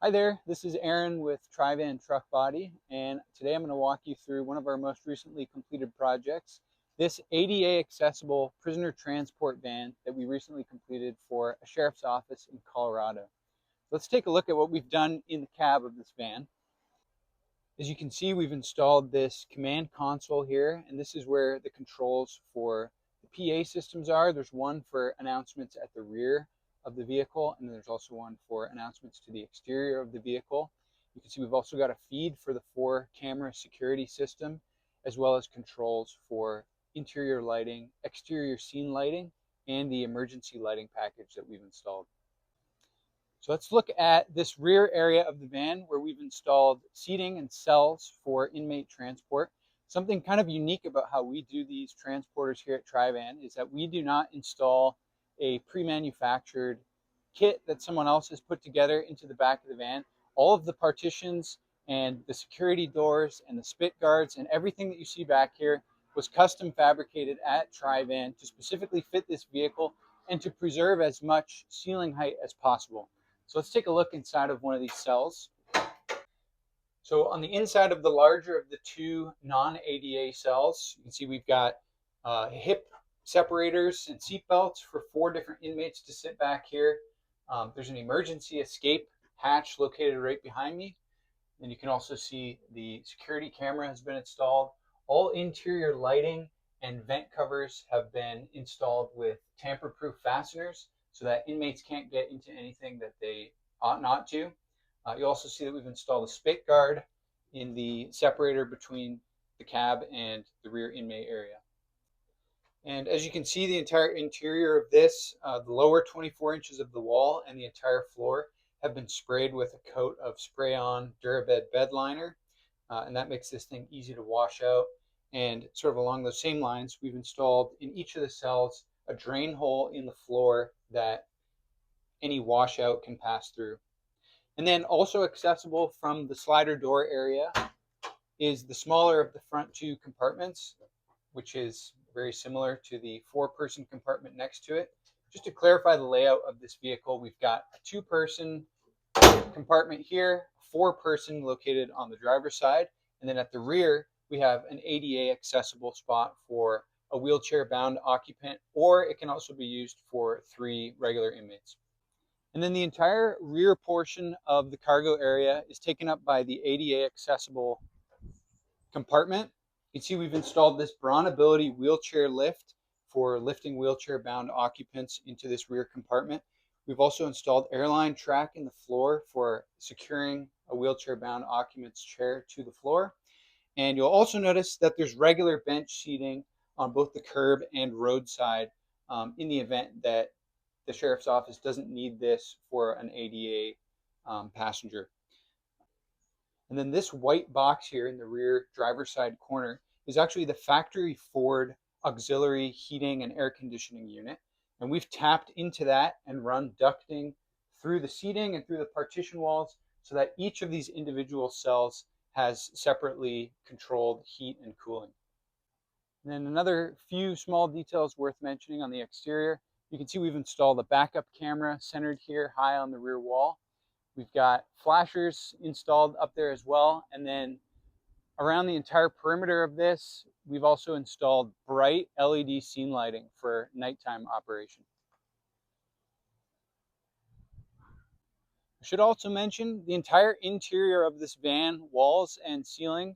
Hi there, this is Aaron with TriVan Truck Body, and today I'm going to walk you through one of our most recently completed projects, this ADA accessible prisoner transport van that we recently completed for a sheriff's office in Colorado. Let's take a look at what we've done in the cab of this van. As you can see, we've installed this command console here, and this is where the controls for the PA systems are. There's one for announcements at the rear of the vehicle, and there's also one for announcements to the exterior of the vehicle. You can see we've also got a feed for the 4-camera security system, as well as controls for interior lighting, exterior scene lighting, and the emergency lighting package that we've installed. So let's look at this rear area of the van where we've installed seating and cells for inmate transport. Something kind of unique about how we do these transporters here at TriVan is that we do not install a pre-manufactured kit that someone else has put together into the back of the van. All of the partitions and the security doors and the spit guards and everything that you see back here was custom fabricated at TriVan to specifically fit this vehicle and to preserve as much ceiling height as possible. So let's take a look inside of one of these cells. So on the inside of the larger of the two non-ADA cells, you can see we've got hip separators and seat belts for 4 different inmates to sit back here. There's an emergency escape hatch located right behind me. And you can also see the security camera has been installed. All interior lighting and vent covers have been installed with tamper-proof fasteners so that inmates can't get into anything that they ought not to. You also see that we've installed a spit guard in the separator between the cab and the rear inmate area. And as you can see, the entire interior of this, the lower 24 inches of the wall and the entire floor have been sprayed with a coat of spray-on Durabed bedliner, and that makes this thing easy to wash out. And sort of along those same lines, we've installed in each of the cells a drain hole in the floor that any washout can pass through. And then also accessible from the slider door area is the smaller of the front 2 compartments, which is very similar to the 4-person compartment next to it. Just to clarify the layout of this vehicle, we've got a 2-person compartment here, 4-person located on the driver's side, and then at the rear we have an ADA accessible spot for a wheelchair bound occupant, or it can also be used for 3 regular inmates. And then the entire rear portion of the cargo area is taken up by the ADA accessible compartment. You can see we've installed this BRAUNABILITY wheelchair lift for lifting wheelchair bound occupants into this rear compartment. We've also installed airline track in the floor for securing a wheelchair bound occupant's chair to the floor. And you'll also notice that there's regular bench seating on both the curb and roadside in the event that the sheriff's office doesn't need this for an ADA passenger. And then this white box here in the rear driver's side corner is actually the factory Ford auxiliary heating and air conditioning unit. And we've tapped into that and run ducting through the seating and through the partition walls so that each of these individual cells has separately controlled heat and cooling. And then another few small details worth mentioning on the exterior. You can see we've installed a backup camera centered here high on the rear wall. We've got flashers installed up there as well. And then around the entire perimeter of this, we've also installed bright LED scene lighting for nighttime operation. I should also mention the entire interior of this van, walls and ceiling,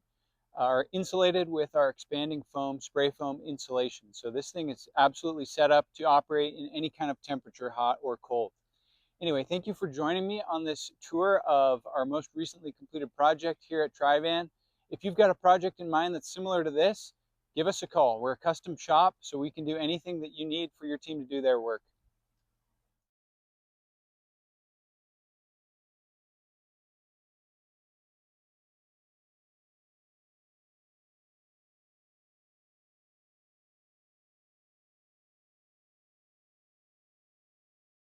are insulated with our expanding foam spray foam insulation. So this thing is absolutely set up to operate in any kind of temperature, hot or cold. Anyway, thank you for joining me on this tour of our most recently completed project here at TriVan. If you've got a project in mind that's similar to this, give us a call. We're a custom shop, so we can do anything that you need for your team to do their work.